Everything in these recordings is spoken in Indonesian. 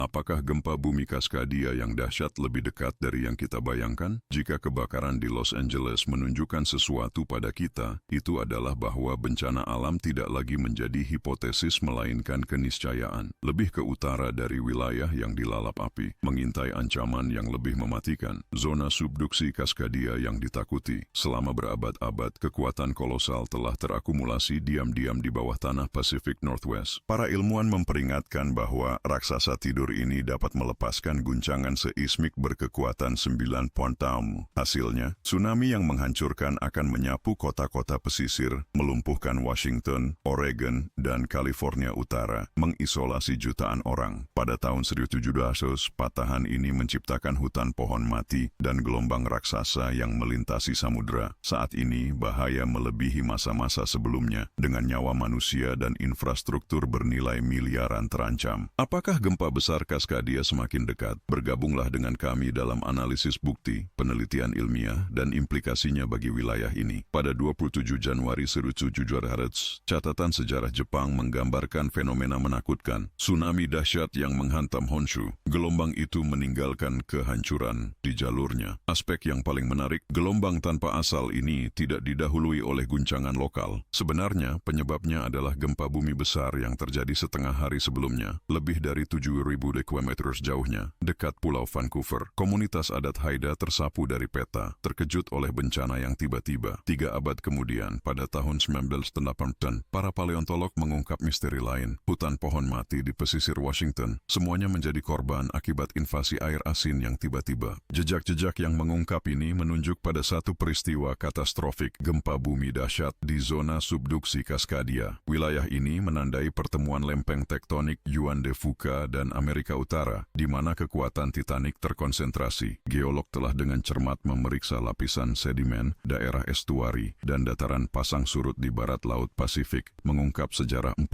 Apakah gempa bumi Cascadia yang dahsyat lebih dekat dari yang kita bayangkan? Jika kebakaran di Los Angeles menunjukkan sesuatu pada kita, itu adalah bahwa bencana alam tidak lagi menjadi hipotesis melainkan keniscayaan. Lebih ke utara dari wilayah yang dilalap api, mengintai ancaman yang lebih mematikan. Zona subduksi Cascadia yang ditakuti. Selama berabad-abad, kekuatan kolosal telah terakumulasi diam-diam di bawah tanah Pacific Northwest. Para ilmuwan memperingatkan bahwa raksasa tidur ini dapat melepaskan guncangan seismik berkekuatan 9 pound. Hasilnya, tsunami yang menghancurkan akan menyapu kota-kota pesisir, melumpuhkan Washington, Oregon, dan California Utara, mengisolasi jutaan orang. Pada tahun 1700, patahan ini menciptakan hutan pohon mati dan gelombang raksasa yang melintasi samudera. Saat ini, bahaya melebihi masa-masa sebelumnya, dengan nyawa manusia dan infrastruktur bernilai miliaran terancam. Apakah gempa besar Cascadia semakin dekat? Bergabunglah dengan kami dalam analisis bukti, penelitian ilmiah, dan implikasinya bagi wilayah ini. Pada 27 Januari 1700, catatan sejarah Jepang menggambarkan fenomena menakutkan. Tsunami dahsyat yang menghantam Honshu. Gelombang itu meninggalkan kehancuran di jalurnya. Aspek yang paling menarik, gelombang tanpa asal ini tidak didahului oleh guncangan lokal. Sebenarnya, penyebabnya adalah gempa bumi besar yang terjadi setengah hari sebelumnya, lebih dari 7.000 km jauhnya, dekat Pulau Vancouver. Komunitas adat Haida tersapu dari peta, terkejut oleh bencana yang tiba-tiba. 3 abad kemudian, pada tahun 1980, para paleontolog mengungkap misteri lain, hutan pohon mati di pesisir Washington. Semuanya menjadi korban akibat invasi air asin yang tiba-tiba. Jejak-jejak yang mengungkap ini menunjuk pada satu peristiwa katastrofik, gempa bumi dahsyat di zona subduksi Cascadia. Wilayah ini menandai pertemuan lempeng tektonik Juan de Fuca dan Amerika Utara, di mana kekuatan Titanic terkonsentrasi. Geolog telah dengan cermat memeriksa lapisan sedimen, daerah estuari, dan dataran pasang surut di barat Laut Pasifik, mengungkap sejarah 40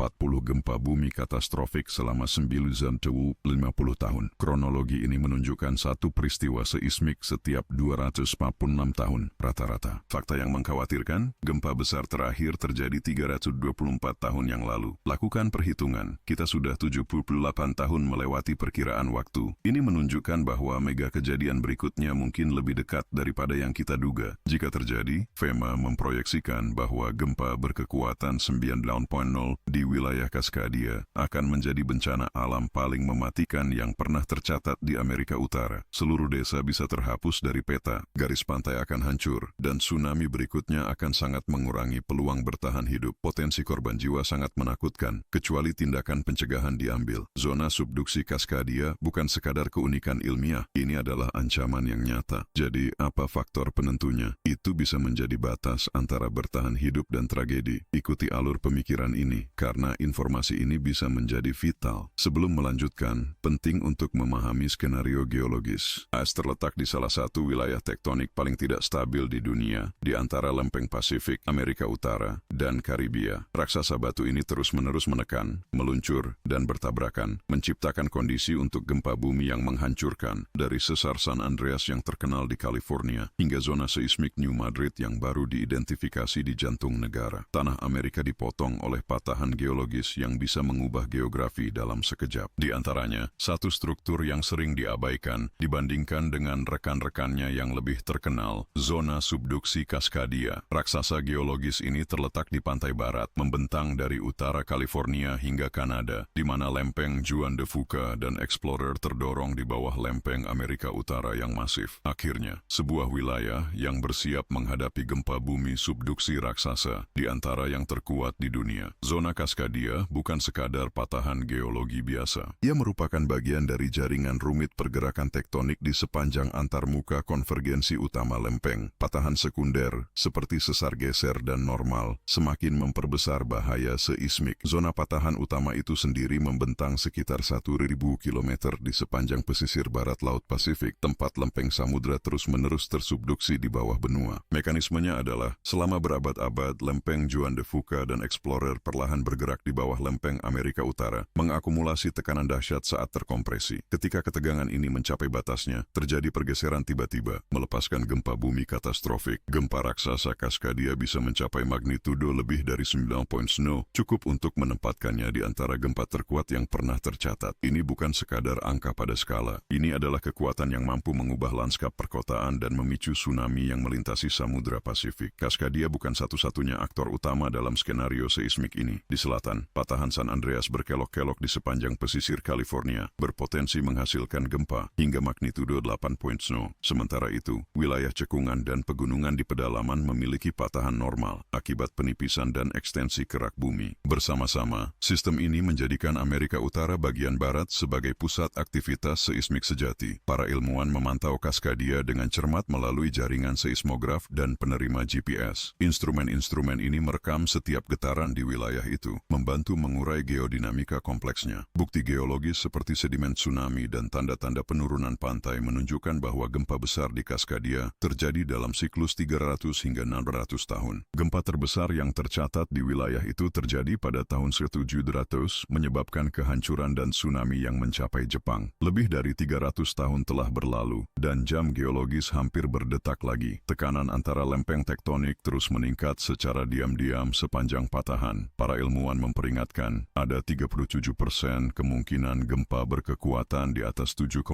gempa bumi katastrofik selama 50 tahun. Kronologi ini menunjukkan satu peristiwa seismik setiap 246 tahun rata-rata. Fakta yang mengkhawatirkan, gempa besar terakhir terjadi 324 tahun yang lalu. Lakukan perhitungan, kita sudah 78 tahun melewati perkiraan waktu. Ini menunjukkan bahwa mega kejadian berikutnya mungkin lebih dekat daripada yang kita duga. Jika terjadi, FEMA memproyeksikan bahwa gempa berkekuatan 9.0 di wilayah Cascadia akan menjadi bencana alam paling mematikan yang pernah tercatat di Amerika Utara. Seluruh desa bisa terhapus dari peta, garis pantai akan hancur, dan tsunami berikutnya akan sangat mengurangi peluang bertahan hidup. Potensi korban jiwa sangat menakutkan, kecuali tindakan pencegahan diambil. Zona subduksi Cascadia bukan sekadar keunikan ilmiah, ini adalah ancaman yang nyata. Jadi, apa faktor penentunya? Itu bisa menjadi batas antara bertahan hidup dan tragedi. Ikuti alur pemikiran ini, karena informasi ini bisa menjadi vital. Sebelum melanjutkan, penting untuk memahami skenario geologis. AS terletak di salah satu wilayah tektonik paling tidak stabil di dunia, di antara lempeng Pasifik, Amerika Utara, dan Karibia. Raksasa batu ini terus-menerus menekan, meluncur, dan bertabrakan, menciptakan kondisi untuk gempa bumi yang menghancurkan, dari sesar San Andreas yang terkenal di California, hingga zona seismik New Madrid yang baru diidentifikasi di jantung negara. Tanah Amerika dipotong oleh patahan geologis yang bisa mengubah geografi dalam sekejap. Di antaranya, satu struktur yang sering diabaikan dibandingkan dengan rekan-rekannya yang lebih terkenal, zona subduksi Cascadia. Raksasa geologis ini terletak di pantai barat, membentang dari utara California hingga Kanada, di mana lempeng Juan de Fuca dan Explorer terdorong di bawah lempeng Amerika Utara yang masif. Akhirnya, sebuah wilayah yang bersiap menghadapi gempa bumi subduksi raksasa, di antara yang terkuat di dunia. Zona Cascadia bukan sekadar patahan geologi biasa. Ia merupakan bagian dari jaringan rumit pergerakan tektonik di sepanjang antarmuka konvergensi utama lempeng. Patahan sekunder, seperti sesar geser dan normal, semakin memperbesar bahaya seismik. Zona patahan utama itu sendiri membentang sekitar 1.000 km di sepanjang pesisir barat Laut Pasifik, tempat lempeng samudra terus-menerus tersubduksi di bawah benua. Mekanismenya adalah, selama berabad-abad, lempeng Juan de Fuca dan Explorer perlahan bergerak di bawah lempeng Amerika Utara, mengakumulasi tekanan dahsyat saat terkompresi. Ketika ketegangan ini mencapai batasnya, terjadi pergeseran tiba-tiba, melepaskan gempa bumi katastrofik. Gempa raksasa Cascadia bisa mencapai magnitudo lebih dari 9.0, cukup untuk menempatkannya di antara gempa terkuat yang pernah tercatat. Ini ini bukan sekadar angka pada skala. Ini adalah kekuatan yang mampu mengubah lanskap perkotaan dan memicu tsunami yang melintasi Samudra Pasifik. Cascadia bukan satu-satunya aktor utama dalam skenario seismik ini. Di selatan, patahan San Andreas berkelok-kelok di sepanjang pesisir California, berpotensi menghasilkan gempa hingga magnitudo 8.0. Sementara itu, wilayah cekungan dan pegunungan di pedalaman memiliki patahan normal akibat penipisan dan ekstensi kerak bumi. Bersama-sama, sistem ini menjadikan Amerika Utara bagian barat sebagai pusat aktivitas seismik sejati. Para ilmuwan memantau Cascadia dengan cermat melalui jaringan seismograf dan penerima GPS. Instrumen-instrumen ini merekam setiap getaran di wilayah itu, membantu mengurai geodinamika kompleksnya. Bukti geologis seperti sedimen tsunami dan tanda-tanda penurunan pantai menunjukkan bahwa gempa besar di Cascadia terjadi dalam siklus 300 hingga 600 tahun. Gempa terbesar yang tercatat di wilayah itu terjadi pada tahun 1700, menyebabkan kehancuran dan tsunami yang mencapai Jepang. Lebih dari 300 tahun telah berlalu, dan jam geologis hampir berdetak lagi. Tekanan antara lempeng tektonik terus meningkat secara diam-diam sepanjang patahan. Para ilmuwan memperingatkan, ada 37% kemungkinan gempa berkekuatan di atas 7,1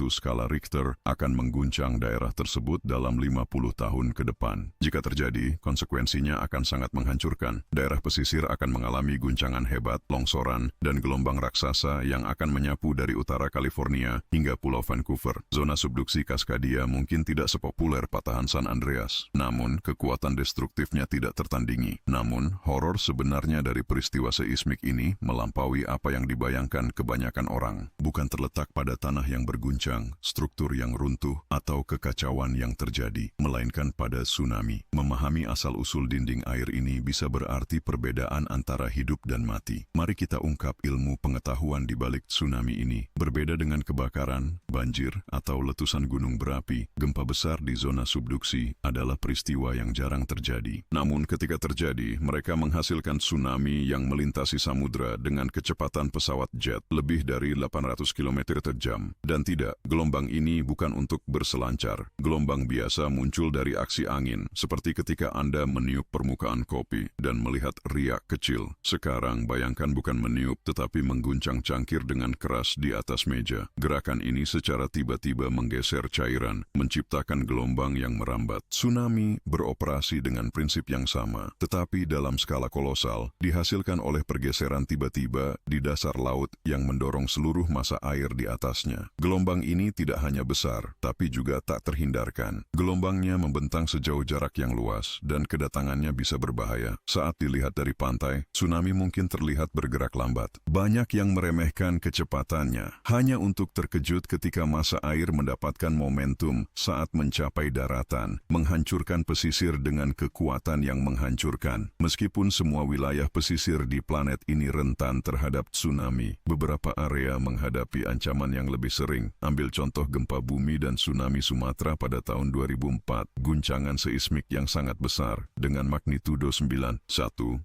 skala Richter akan mengguncang daerah tersebut dalam 50 tahun ke depan. Jika terjadi, konsekuensinya akan sangat menghancurkan. Daerah pesisir akan mengalami guncangan hebat, longsoran, dan gelombang raksasa yang akan menyapu dari utara California hingga Pulau Vancouver. Zona subduksi Cascadia mungkin tidak sepopuler patahan San Andreas, namun kekuatan destruktifnya tidak tertandingi. Namun, horor sebenarnya dari peristiwa seismik ini melampaui apa yang dibayangkan kebanyakan orang. Bukan terletak pada tanah yang berguncang, struktur yang runtuh, atau kekacauan yang terjadi, melainkan pada tsunami. Memahami asal-usul dinding air ini bisa berarti perbedaan antara hidup dan mati. Mari kita ungkap ilmu pengetahuan di balik tsunami ini. Berbeda dengan kebakaran, banjir, atau letusan gunung berapi, gempa besar di zona subduksi adalah peristiwa yang jarang terjadi. Namun ketika terjadi, mereka menghasilkan tsunami yang melintasi samudra dengan kecepatan pesawat jet lebih dari 800 km per jam. Dan tidak, gelombang ini bukan untuk berselancar. Gelombang biasa muncul dari aksi angin, seperti ketika Anda meniup permukaan kopi dan melihat riak kecil. Sekarang bayangkan bukan meniup tetapi mengguncang cangkir dengan keras di atas meja. Gerakan ini secara tiba-tiba menggeser cairan, menciptakan gelombang yang merambat. Tsunami beroperasi dengan prinsip yang sama, tetapi dalam skala kolosal, dihasilkan oleh pergeseran tiba-tiba di dasar laut yang mendorong seluruh massa air di atasnya. Gelombang ini tidak hanya besar, tapi juga tak terhindarkan. Gelombangnya membentang sejauh jarak yang luas, dan kedatangannya bisa berbahaya. Saat dilihat dari pantai, tsunami mungkin terlihat bergerak lambat. Banyak yang meremehkan kecepatannya, hanya untuk terkejut ketika massa air mendapatkan momentum saat mencapai daratan, menghancurkan pesisir dengan kekuatan yang menghancurkan. Meskipun semua wilayah pesisir di planet ini rentan terhadap tsunami, beberapa area menghadapi ancaman yang lebih sering. Ambil contoh gempa bumi dan tsunami Sumatera pada tahun 2004, guncangan seismik yang sangat besar dengan magnitudo 9,1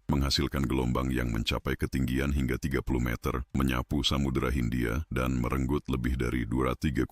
menghasilkan gelombang yang mencapai ketinggian hingga 30 meter, menyapu Samudra Hindia dan merenggut lebih dari 230.000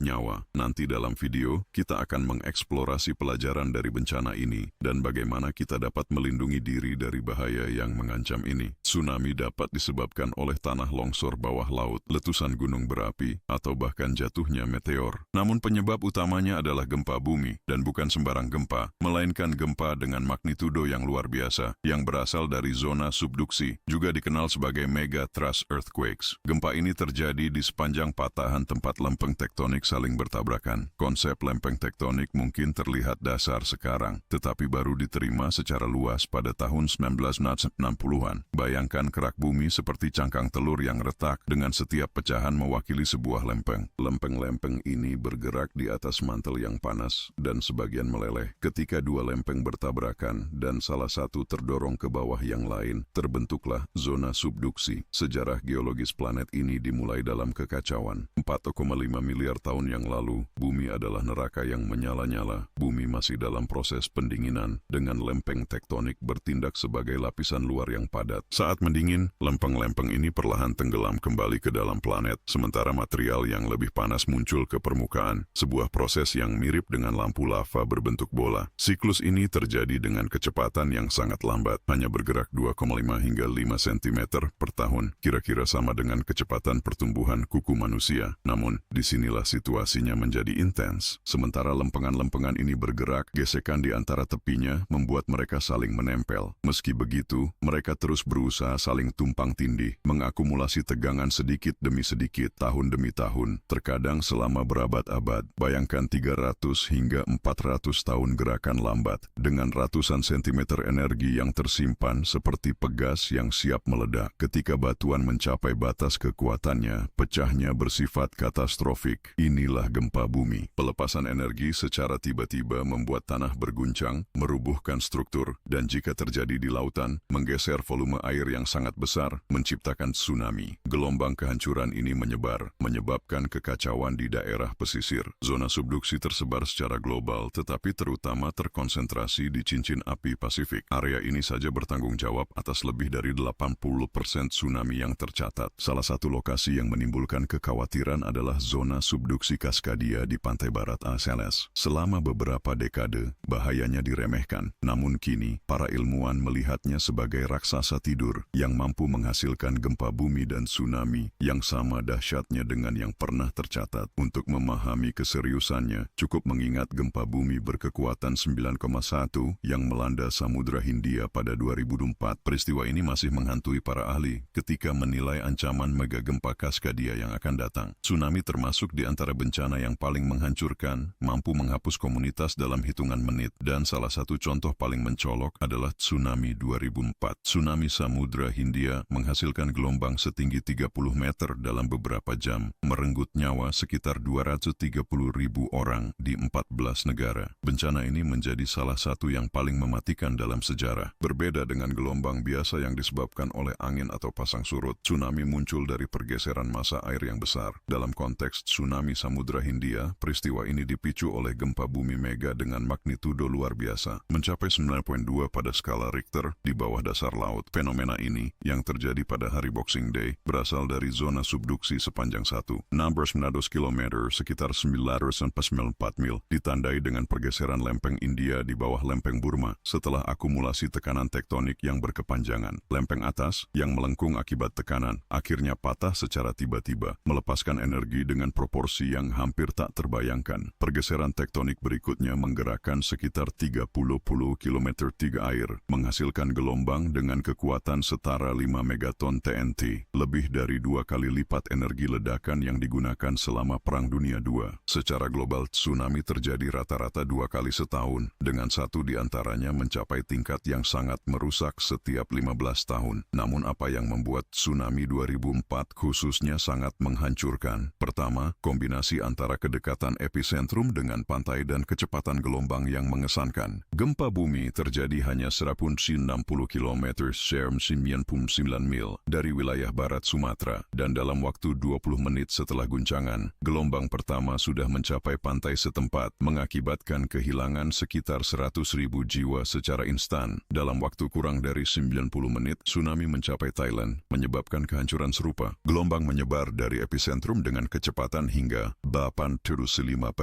nyawa. Nanti dalam video, kita akan mengeksplorasi pelajaran dari bencana ini dan bagaimana kita dapat melindungi diri dari bahaya yang mengancam ini. Tsunami dapat disebabkan oleh tanah longsor bawah laut, letusan gunung berapi, atau bahkan jatuhnya meteor. Namun penyebab utamanya adalah gempa bumi, dan bukan sembarang gempa, melainkan gempa dengan magnitudo yang luar biasa, yang berasal dari zona subduksi, juga dikenal sebagai mega thrust earthquakes. Gempa ini terjadi di sepanjang patahan tempat lempeng tektonik saling bertabrakan. Konsep lempeng tektonik mungkin terlihat dasar sekarang, tetapi baru diterima secara luas pada tahun 1960-an. Bayangkan kerak bumi seperti cangkang telur yang retak, dengan setiap pecahan mewakili sebuah lempeng. Lempeng-lempeng ini bergerak di atas mantel yang panas dan sebagian meleleh. Ketika dua lempeng bertabrakan dan salah satu terdorong ke bawah yang lain, terbentuklah zona subduksi. Sejarah geologis planet ini dimulai dalam kekacauan. 4,5 miliar tahun yang lalu, bumi adalah neraka yang menyala-nyala. Bumi masih dalam proses pendinginan, dengan lempeng tektonik bertindak sebagai lapisan luar yang padat. Saat Saat mendingin, lempeng-lempeng ini perlahan tenggelam kembali ke dalam planet, sementara material yang lebih panas muncul ke permukaan, sebuah proses yang mirip dengan lampu lava berbentuk bola. Siklus ini terjadi dengan kecepatan yang sangat lambat, hanya bergerak 2,5 hingga 5 cm per tahun, kira-kira sama dengan kecepatan pertumbuhan kuku manusia. Namun, disinilah situasinya menjadi intens. Sementara lempengan-lempengan ini bergerak, gesekan di antara tepinya membuat mereka saling menempel. Meski begitu, mereka terus berusaha saling tumpang tindih, mengakumulasi tegangan sedikit demi sedikit, tahun demi tahun, terkadang selama berabad-abad. Bayangkan 300 hingga 400 tahun gerakan lambat, dengan ratusan sentimeter energi yang tersimpan seperti pegas yang siap meledak. Ketika batuan mencapai batas kekuatannya, pecahnya bersifat katastrofik. Inilah gempa bumi. Pelepasan energi secara tiba-tiba membuat tanah berguncang, merubuhkan struktur, dan jika terjadi di lautan, menggeser volume air yang sangat besar, menciptakan tsunami. Gelombang kehancuran ini menyebar, menyebabkan kekacauan di daerah pesisir. Zona subduksi tersebar secara global, tetapi terutama terkonsentrasi di cincin api Pasifik. Area ini saja bertanggung jawab atas lebih dari 80% tsunami yang tercatat. Salah satu lokasi yang menimbulkan kekhawatiran adalah zona subduksi Cascadia di pantai barat Azores. Selama beberapa dekade, bahayanya diremehkan. Namun kini, para ilmuwan melihatnya sebagai raksasa tidur yang mampu menghasilkan gempa bumi dan tsunami yang sama dahsyatnya dengan yang pernah tercatat. Untuk memahami keseriusannya, cukup mengingat gempa bumi berkekuatan 9,1 yang melanda Samudra Hindia pada 2004. Peristiwa ini masih menghantui para ahli ketika menilai ancaman megagempa Cascadia yang akan datang. Tsunami termasuk di antara bencana yang paling menghancurkan, mampu menghapus komunitas dalam hitungan menit, dan salah satu contoh paling mencolok adalah tsunami 2004. Tsunami Samudra Hindia menghasilkan gelombang setinggi 30 meter dalam beberapa jam, merenggut nyawa sekitar 230.000 orang di 14 negara. Bencana ini menjadi salah satu yang paling mematikan dalam sejarah. Berbeda dengan gelombang biasa yang disebabkan oleh angin atau pasang surut, tsunami muncul dari pergeseran massa air yang besar. Dalam konteks tsunami Samudra Hindia, peristiwa ini dipicu oleh gempa bumi mega dengan magnitudo luar biasa, mencapai 9,2 pada skala Richter di bawah dasar laut. Fenomena ini, yang terjadi pada hari Boxing Day, berasal dari zona subduksi sepanjang 1,600 km, sekitar 994 mil, ditandai dengan pergeseran lempeng India di bawah lempeng Burma setelah akumulasi tekanan tektonik yang berkepanjangan. Lempeng atas, yang melengkung akibat tekanan, akhirnya patah secara tiba-tiba, melepaskan energi dengan proporsi yang hampir tak terbayangkan. Pergeseran tektonik berikutnya menggerakkan sekitar 30 km tiga air, menghasilkan gelombang dengan kekuatan setara 5 megaton TNT, lebih dari 2 kali lipat energi ledakan yang digunakan selama Perang Dunia II. Secara global, tsunami terjadi rata-rata 2 kali setahun, dengan satu di antaranya mencapai tingkat yang sangat merusak setiap 15 tahun. Namun apa yang membuat tsunami 2004 khususnya sangat menghancurkan? Pertama, kombinasi antara kedekatan epicentrum dengan pantai dan kecepatan gelombang yang mengesankan. Gempa bumi terjadi hanya 160 km (99 mil) dari wilayah barat Sumatera, dan dalam waktu 20 menit setelah guncangan, gelombang pertama sudah mencapai pantai setempat, mengakibatkan kehilangan sekitar 100.000 jiwa secara instan. Dalam waktu kurang dari 90 menit, tsunami mencapai Thailand, menyebabkan kehancuran serupa. Gelombang menyebar dari epicentrum dengan kecepatan hingga 85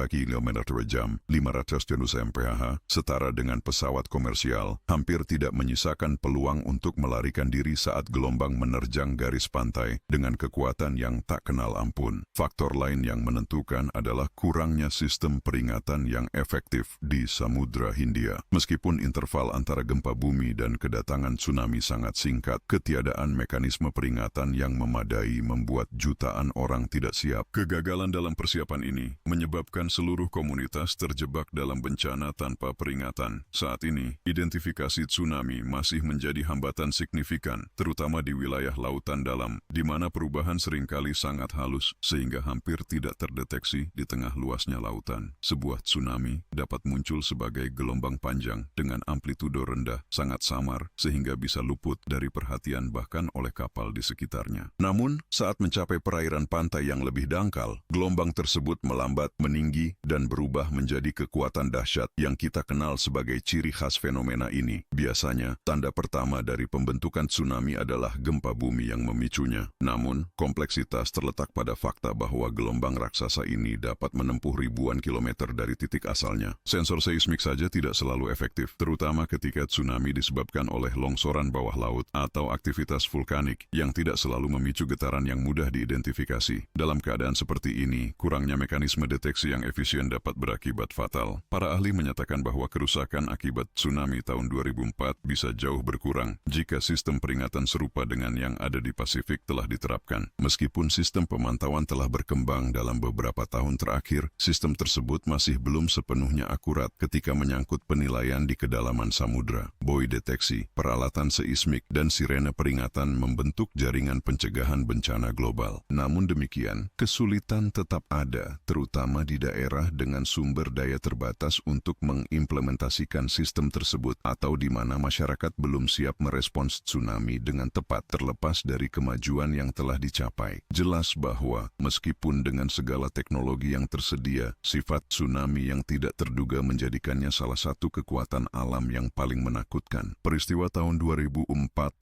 km per jam, 500 mph, setara dengan pesawat komersial, hampir tidak menyisakan peluang untuk melarikan diri saat gelombang menerjang garis pantai dengan kekuatan yang tak kenal ampun. Faktor lain yang menentukan adalah kurangnya sistem peringatan yang efektif di Samudra Hindia. Meskipun interval antara gempa bumi dan kedatangan tsunami sangat singkat, ketiadaan mekanisme peringatan yang memadai membuat jutaan orang tidak siap. Kegagalan dalam persiapan ini menyebabkan seluruh komunitas terjebak dalam bencana tanpa peringatan. Saat ini, identifikasi tsunami masih menjadi hambatan signifikan, terutama di wilayah lautan dalam, di mana perubahan seringkali sangat halus sehingga hampir tidak terdeteksi di tengah luasnya lautan. Sebuah tsunami dapat muncul sebagai gelombang panjang dengan amplitudo rendah, sangat samar, sehingga bisa luput dari perhatian bahkan oleh kapal di sekitarnya. Namun, saat mencapai perairan pantai yang lebih dangkal, gelombang tersebut melambat, meninggi, dan berubah menjadi kekuatan dahsyat yang kita kenal sebagai ciri khas fenomena ini. Biasanya, tanda pertama dari pembentukan bukan tsunami adalah gempa bumi yang memicunya. Namun, kompleksitas terletak pada fakta bahwa gelombang raksasa ini dapat menempuh ribuan kilometer dari titik asalnya. Sensor seismik saja tidak selalu efektif, terutama ketika tsunami disebabkan oleh longsoran bawah laut atau aktivitas vulkanik yang tidak selalu memicu getaran yang mudah diidentifikasi. Dalam keadaan seperti ini, kurangnya mekanisme deteksi yang efisien dapat berakibat fatal. Para ahli menyatakan bahwa kerusakan akibat tsunami tahun 2004 bisa jauh berkurang jika sistem peringatan serupa dengan yang ada di Pasifik telah diterapkan. Meskipun sistem pemantauan telah berkembang dalam beberapa tahun terakhir, sistem tersebut masih belum sepenuhnya akurat ketika menyangkut penilaian di kedalaman samudra. Buoy deteksi, peralatan seismik, dan sirene peringatan membentuk jaringan pencegahan bencana global. Namun demikian, kesulitan tetap ada, terutama di daerah dengan sumber daya terbatas untuk mengimplementasikan sistem tersebut atau di mana masyarakat belum siap merespons tsunami dengan tepat terlepas dari kemajuan yang telah dicapai. Jelas bahwa meskipun dengan segala teknologi yang tersedia, sifat tsunami yang tidak terduga menjadikannya salah satu kekuatan alam yang paling menakutkan. Peristiwa tahun 2004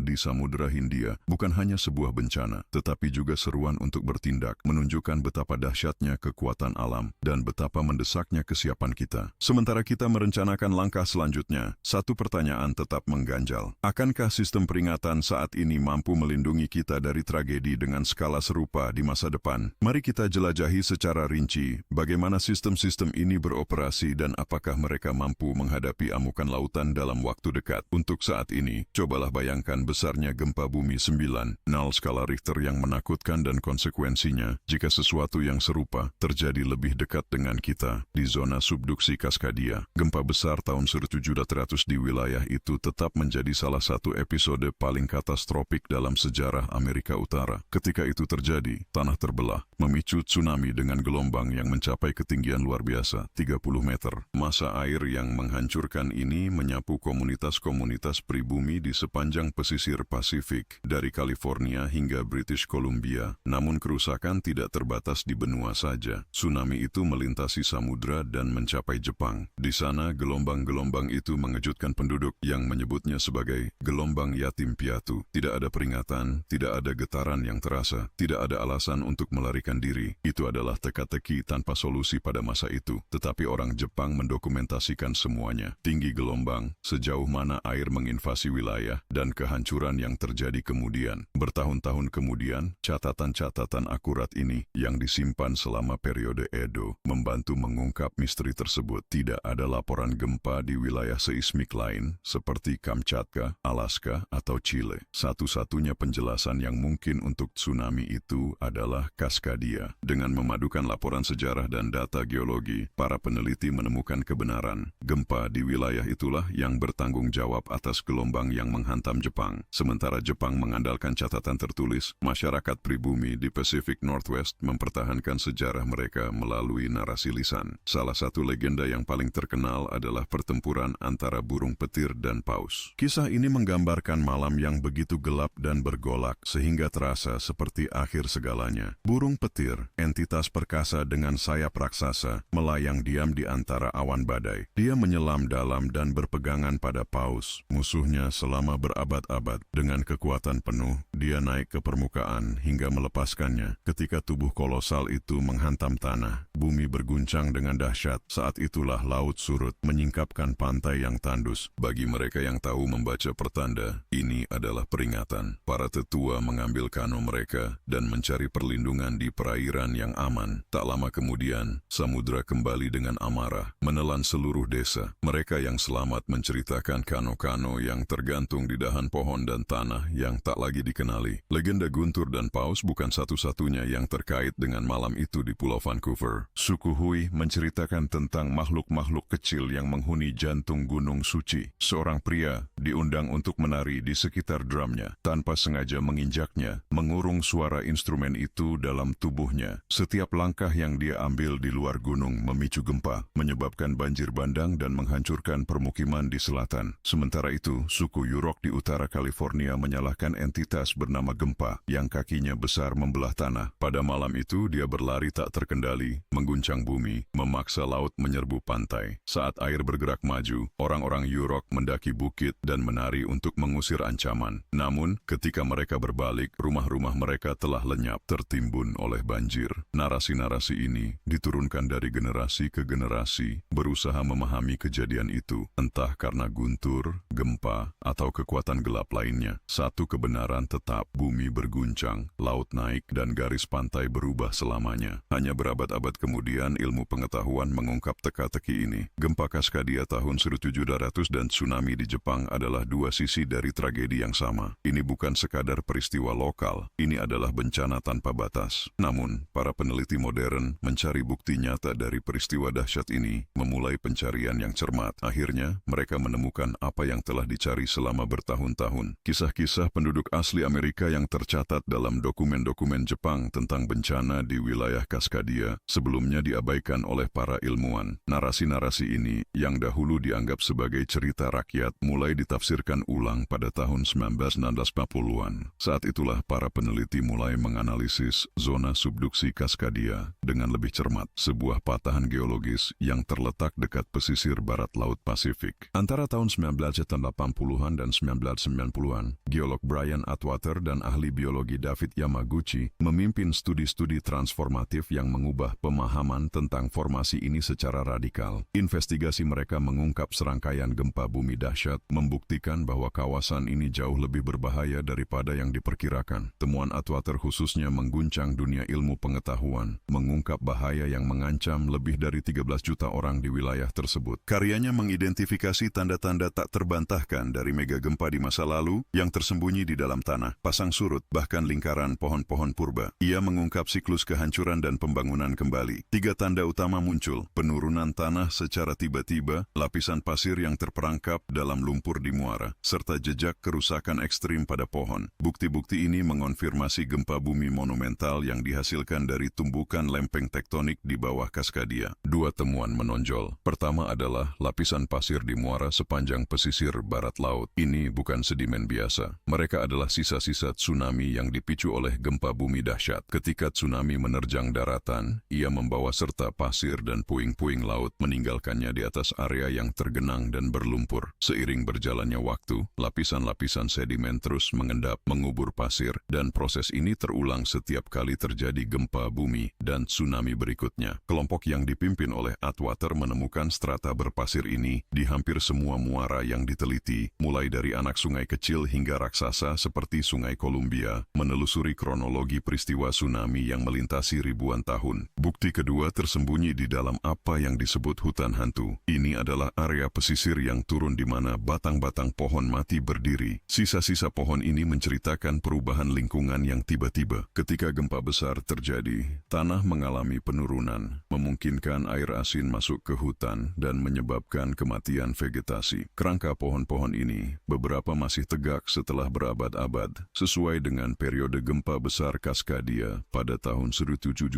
di Samudra Hindia bukan hanya sebuah bencana, tetapi juga seruan untuk bertindak, menunjukkan betapa dahsyatnya kekuatan alam dan betapa mendesaknya kesiapan kita. Sementara kita merencanakan langkah selanjutnya, satu pertanyaan tetap mengganjal. Akankah sistem peringatan saat ini mampu melindungi kita dari tragedi dengan skala serupa di masa depan? Mari kita jelajahi secara rinci bagaimana sistem-sistem ini beroperasi dan apakah mereka mampu menghadapi amukan lautan dalam waktu dekat. Untuk saat ini, cobalah bayangkan besarnya gempa bumi 9,0 skala Richter yang menakutkan dan konsekuensinya jika sesuatu yang serupa terjadi lebih dekat dengan kita di zona subduksi Kaskadia. Gempa besar tahun 1700 di wilayah itu tetap menjadi salah satu episode paling katastrofik dalam sejarah Amerika Utara. Ketika itu terjadi, tanah terbelah, memicu tsunami dengan gelombang yang mencapai ketinggian luar biasa, 30 meter. Masa air yang menghancurkan ini menyapu komunitas-komunitas pribumi di sepanjang pesisir Pasifik, dari California hingga British Columbia. Namun kerusakan tidak terbatas di benua saja. Tsunami itu melintasi samudra dan mencapai Jepang. Di sana, gelombang-gelombang itu mengejutkan penduduk yang menyebutnya sebagai gelombang yatim piatu. Tidak ada peringatan, tidak ada getaran yang terasa, tidak ada alasan untuk melarikan diri. Itu adalah teka-teki tanpa solusi pada masa itu. Tetapi orang Jepang mendokumentasikan semuanya. Tinggi gelombang, sejauh mana air menginvasi wilayah, dan kehancuran yang terjadi kemudian. Bertahun-tahun kemudian, catatan-catatan akurat ini yang disimpan selama periode Edo membantu mengungkap misteri tersebut. Tidak ada laporan gempa di wilayah seismik lain seperti Kamchatka, Alaska, atau Chile. Satu-satunya penjelasan yang mungkin untuk tsunami itu adalah Kaskadia. Dengan memadukan laporan sejarah dan data geologi, para peneliti menemukan kebenaran. Gempa di wilayah itulah yang bertanggung jawab atas gelombang yang menghantam Jepang. Sementara Jepang mengandalkan catatan tertulis, masyarakat pribumi di Pacific Northwest mempertahankan sejarah mereka melalui narasi lisan. Salah satu legenda yang paling terkenal adalah pertempuran antara burung petir dan paus. Kisah ini menggambarkan malam yang begitu gelap dan bergolak sehingga terasa seperti akhir segalanya. Burung petir, entitas perkasa dengan sayap raksasa, melayang diam di antara awan badai. Dia menyelam dalam dan berpegangan pada paus, musuhnya selama berabad-abad. Dengan kekuatan penuh, dia naik ke permukaan hingga melepaskannya. Ketika tubuh kolosal itu menghantam tanah, bumi berguncang dengan dahsyat. Saat itulah laut surut, menyingkapkan pantai yang tandus. Bagi mereka yang tahu membaca pertanda, ini adalah peringatan. Para tetua mengambil kano mereka dan mencari perlindungan di perairan yang aman. Tak lama kemudian, samudra kembali dengan amarah, menelan seluruh desa. Mereka yang selamat menceritakan kano-kano yang tergantung di dahan pohon dan tanah yang tak lagi dikenali. Legenda Guntur dan Paus bukan satu-satunya yang terkait dengan malam itu di Pulau Vancouver. Suku Hui menceritakan tentang makhluk-makhluk kecil yang menghuni jantung Gunung Suci. Seorang pria diundang untuk menari di sekitar drumnya, tanpa sengaja menginjaknya, mengurung suara instrumen itu dalam tubuhnya. Setiap langkah yang dia ambil di luar gunung memicu gempa, menyebabkan banjir bandang dan menghancurkan permukiman di selatan. Sementara itu, suku Yurok di utara California menyalahkan entitas bernama gempa, yang kakinya besar membelah tanah. Pada malam itu dia berlari tak terkendali, mengguncang bumi, memaksa laut menyerbu pantai. Saat air bergerak maju, orang-orang Yurok mendaki bukit dan menari untuk mengusir ancaman. Namun, ketika mereka berbalik, rumah-rumah mereka telah lenyap, tertimbun oleh banjir. Narasi-narasi ini diturunkan dari generasi ke generasi, berusaha memahami kejadian itu, entah karena guntur, gempa, atau kekuatan gelap lainnya. Satu kebenaran tetap, bumi berguncang, laut naik, dan garis pantai berubah selamanya. Hanya berabad-abad kemudian, ilmu pengetahuan mengungkap teka-teki ini. Gempa Kaskadia tahun 1700 dan tsunami di Jepang adalah dua sisi dari tragedi yang sama. Ini bukan sekadar peristiwa lokal, ini adalah bencana tanpa batas. Namun, para peneliti modern mencari bukti nyata dari peristiwa dahsyat ini, memulai pencarian yang cermat. Akhirnya, mereka menemukan apa yang telah dicari selama bertahun-tahun. Kisah-kisah penduduk asli Amerika yang tercatat dalam dokumen-dokumen Jepang tentang bencana di wilayah Kaskadia sebelumnya diabaikan oleh para ilmuwan. Narasi-narasi ini, yang dahulu dianggap sebagai cerita rakyat, mulai ditafsirkan ulang pada tahun 1940-an. Saat itulah para peneliti mulai menganalisis zona subduksi Kaskadia dengan lebih cermat, sebuah patahan geologis yang terletak dekat pesisir barat Laut Pasifik. Antara tahun 1980-an dan 1990-an, geolog Brian Atwater dan ahli biologi David Yamaguchi memimpin studi-studi transformatif yang mengubah pemahaman tentang formasi ini secara radikal. Investigasi mereka mengungkap serangkaian gempa bumi dahsyat, membuktikan bahwa kawasan ini jauh lebih berbahaya daripada yang diperkirakan. Temuan Atwater khususnya mengguncang dunia ilmu pengetahuan, mengungkap bahaya yang mengancam lebih dari 13 juta orang di wilayah tersebut. Karyanya mengidentifikasi tanda-tanda tak terbantahkan dari mega gempa di masa lalu yang tersembunyi di dalam tanah, pasang surut, bahkan lingkaran pohon-pohon purba. Ia mengungkap siklus kehancuran dan pembangunan kembali. 3 tanda utama muncul: penurunan tanah secara tiba-tiba, lapisan pasir yang terperangkap dalam lumpur di muara, serta jejak kerusakan ekstrim pada pohon. Bukti-bukti ini mengonfirmasi gempa bumi monumental yang dihasilkan dari tumbukan lempeng tektonik di bawah Kaskadia. 2 temuan menonjol. Pertama adalah lapisan pasir di muara sepanjang pesisir barat laut. Ini bukan sedimen biasa. Mereka adalah sisa-sisa tsunami yang dipicu oleh gempa bumi dahsyat. Ketika tsunami menerjang daratan, ia membawa serta pasir dan puing-puing laut, meninggalkannya di atas area yang tergenang dan berlumpur. Seiring berjalannya waktu, lapisan-lapisan sedimen terus mengendap, mengubur pasir, dan proses ini terulang setiap kali terjadi gempa bumi dan tsunami berikutnya. Kelompok yang dipimpin oleh Atwater menemukan strata berpasir ini di hampir semua muara yang diteliti, mulai dari anak sungai kecil hingga raksasa seperti Sungai Columbia, menelusuri kronologi peristiwa tsunami yang melintasi ribuan tahun. Bukti kedua tersembunyi di dalam apa yang disebut hutan hantu. Ini adalah area pesisir yang turun di mana batang-batang pohon mati berdiri. Sisa-sisa pohon ini menceritakan perubahan lingkungan yang tiba-tiba. Ketika gempa besar terjadi, tanah mengalami penurunan, memungkinkan air asin masuk ke hutan dan menyebabkan kematian vegetasi. Kerangka pohon-pohon ini, beberapa masih tegak setelah berabad-abad, sesuai dengan periode gempa besar Kaskadia pada tahun 1700,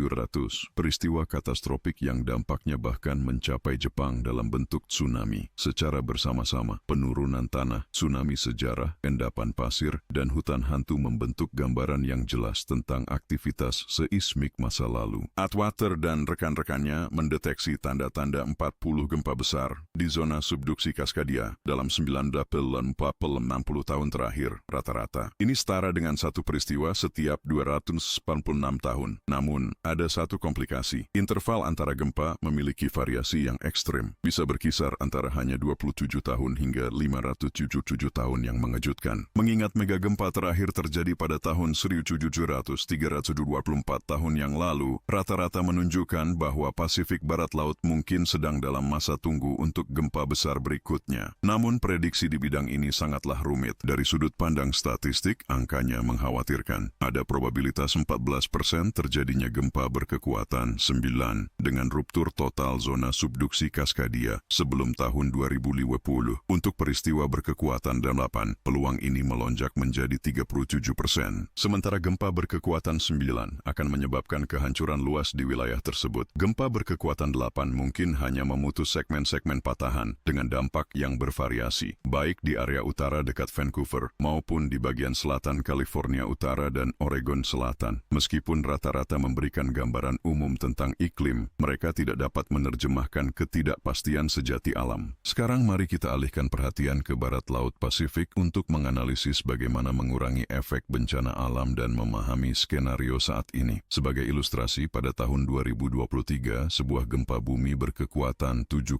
peristiwa katastrofik yang dampaknya bahkan mencapai Jepang dalam bentuk tsunami. Secara bersama-sama, penurunan tanah, tsunami sejarah, endapan pasir, dan hutan hantu membentuk gambaran yang jelas tentang aktivitas seismik masa lalu. Atwater dan rekan-rekannya mendeteksi tanda-tanda 40 gempa besar di zona subduksi Kaskadia dalam 90 tahun terakhir rata-rata. Ini setara dengan satu peristiwa setiap 246 tahun. Namun, ada satu komplikasi. Interval antara gempa memiliki variasi yang ekstrim, bisa berkisar antara hanya 27 tahun hingga 577 tahun yang mengejutkan. Mengingat mega gempa terakhir terjadi pada tahun 1700, 324 tahun yang lalu, rata-rata menunjukkan bahwa Pasifik Barat Laut mungkin sedang dalam masa tunggu untuk gempa besar berikutnya. Namun prediksi di bidang ini sangatlah rumit. Dari sudut pandang statistik, angkanya mengkhawatirkan. Ada probabilitas 14% terjadinya gempa berkekuatan 9 dengan ruptur total zona subduksi Kaskadia sebelum tahun 2050. Untuk peristiwa berkekuatan 8, peluang ini melonjak menjadi 37%. Sementara gempa berkekuatan 9 akan menyebabkan kehancuran luas di wilayah tersebut. Gempa berkekuatan 8 mungkin hanya memutus segmen-segmen patahan dengan dampak yang bervariasi, baik di area utara dekat Vancouver maupun di bagian selatan selatan California Utara dan Oregon Selatan. Meskipun rata-rata memberikan gambaran umum tentang iklim, mereka tidak dapat menerjemahkan ketidakpastian sejati alam. Sekarang mari kita alihkan perhatian ke barat Laut Pasifik untuk menganalisis bagaimana mengurangi efek bencana alam dan memahami skenario saat ini. Sebagai ilustrasi, pada tahun 2023, sebuah gempa bumi berkekuatan 7,8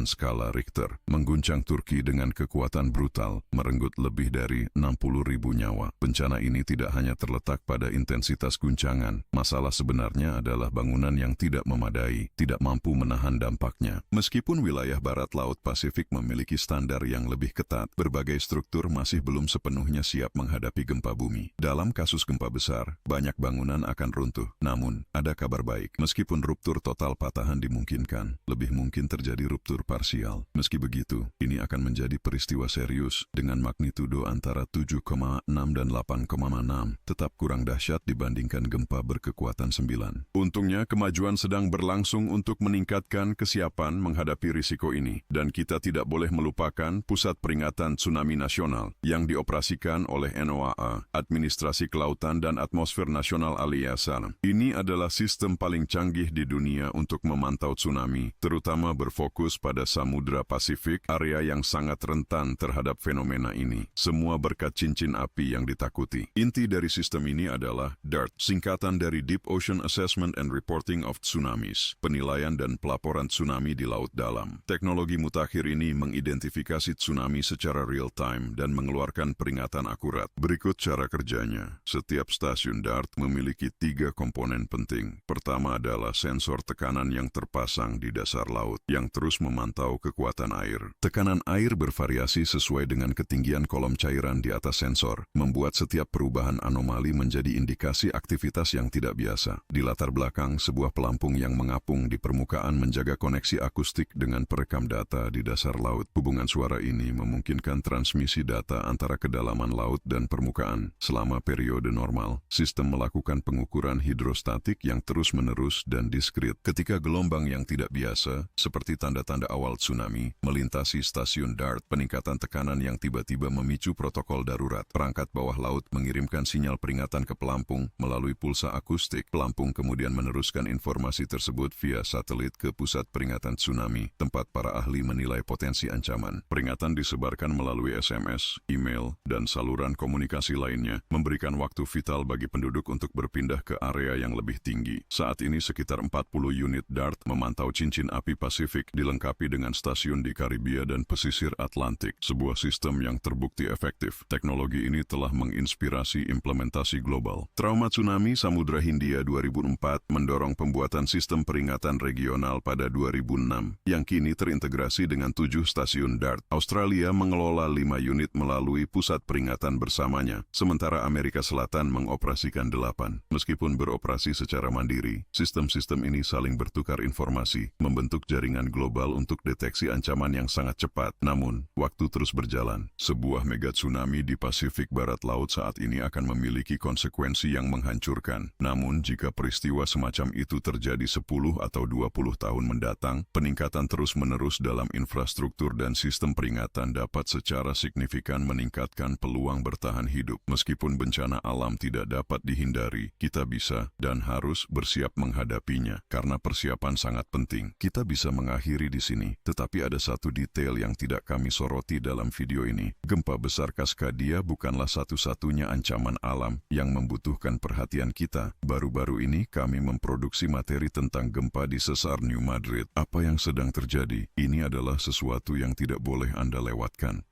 skala Richter mengguncang Turki dengan kekuatan brutal, merenggut lebih dari 60.000 nyawa. Bencana ini tidak hanya terletak pada intensitas guncangan. Masalah sebenarnya adalah bangunan yang tidak memadai, tidak mampu menahan dampaknya. Meskipun wilayah barat Laut Pasifik memiliki standar yang lebih ketat, berbagai struktur masih belum sepenuhnya siap menghadapi gempa bumi. Dalam kasus gempa besar, banyak bangunan akan runtuh. Namun, ada kabar baik. Meskipun ruptur total patahan dimungkinkan, lebih mungkin terjadi ruptur parsial. Meski begitu, ini akan menjadi peristiwa serius dengan magnitudo antara 7,6 dan 8,6, tetap kurang dahsyat dibandingkan gempa berkekuatan 9. Untungnya, kemajuan sedang berlangsung untuk meningkatkan kesiapan menghadapi risiko ini, dan kita tidak boleh melupakan Pusat Peringatan Tsunami Nasional yang dioperasikan oleh NOAA, Administrasi Kelautan dan Atmosfer Nasional Aliasan. Ini adalah sistem paling canggih di dunia untuk memantau tsunami, terutama berfokus pada Samudra Pasifik, area yang sangat rentan terhadap fenomena ini. Semua berkat cincin api yang ditakuti. Inti dari sistem ini adalah DART, singkatan dari Deep Ocean Assessment and Reporting of Tsunamis, penilaian dan pelaporan tsunami di laut dalam. Teknologi mutakhir ini mengidentifikasi tsunami secara real-time dan mengeluarkan peringatan akurat. Berikut cara kerjanya. Setiap stasiun DART memiliki 3 komponen penting. Pertama adalah sensor tekanan yang terpasang di dasar laut, yang terus memantau kekuatan air. Tekanan air bervariasi sesuai dengan ketinggian kolom cairan di atas sensor, membuat setiap perubahan anomali menjadi indikasi aktivitas yang tidak biasa. Di latar belakang, sebuah pelampung yang mengapung di permukaan menjaga koneksi akustik dengan perekam data di dasar laut. Hubungan suara ini memungkinkan transmisi data antara kedalaman laut dan permukaan. Selama periode normal, sistem melakukan pengukuran hidrostatik yang terus-menerus dan diskrit. Ketika gelombang yang tidak biasa, seperti tanda-tanda awal tsunami, melintasi stasiun DART, peningkatan tekanan yang tiba-tiba memicu protokol darurat. Perangkat bawah laut mengirimkan sinyal peringatan ke pelampung melalui pulsa akustik. Pelampung kemudian meneruskan informasi tersebut via satelit ke Pusat Peringatan Tsunami, tempat para ahli menilai potensi ancaman. Peringatan disebarkan melalui SMS, email, dan saluran komunikasi lainnya, memberikan waktu vital bagi penduduk untuk berpindah ke area yang lebih tinggi. Saat ini sekitar 40 unit DART memantau cincin api Pasifik, dilengkapi dengan stasiun di Karibia dan pesisir Atlantik, sebuah sistem yang terbukti efektif. Teknologi ini telah menginspirasi implementasi global. Trauma tsunami Samudra Hindia 2004 mendorong pembuatan sistem peringatan regional pada 2006, yang kini terintegrasi dengan 7 stasiun DART. Australia mengelola 5 unit melalui pusat peringatan bersamanya, sementara Amerika Selatan mengoperasikan 8. Meskipun beroperasi secara mandiri, sistem-sistem ini saling bertukar informasi, membentuk jaringan global untuk deteksi ancaman yang sangat cepat. Namun, waktu terus berjalan. Sebuah mega tsunami di Pasifik Barat Laut saat ini akan memiliki konsekuensi yang menghancurkan. Namun, jika peristiwa semacam itu terjadi 10 atau 20 tahun mendatang, peningkatan terus-menerus dalam infrastruktur dan sistem peringatan dapat secara signifikan meningkatkan peluang bertahan hidup. Meskipun bencana alam tidak dapat dihindari, kita bisa dan harus bersiap menghadapinya, karena persiapan sangat penting. Kita bisa mengakhiri di sini, tetapi ada satu detail yang tidak kami soroti dalam video ini. Gempa besar Cascadia bukanlah satu-satunya ancaman alam yang membutuhkan perhatian kita. Baru-baru ini kami memproduksi materi tentang gempa di sesar New Madrid. Apa yang sedang terjadi? Ini adalah sesuatu yang tidak boleh Anda lewatkan.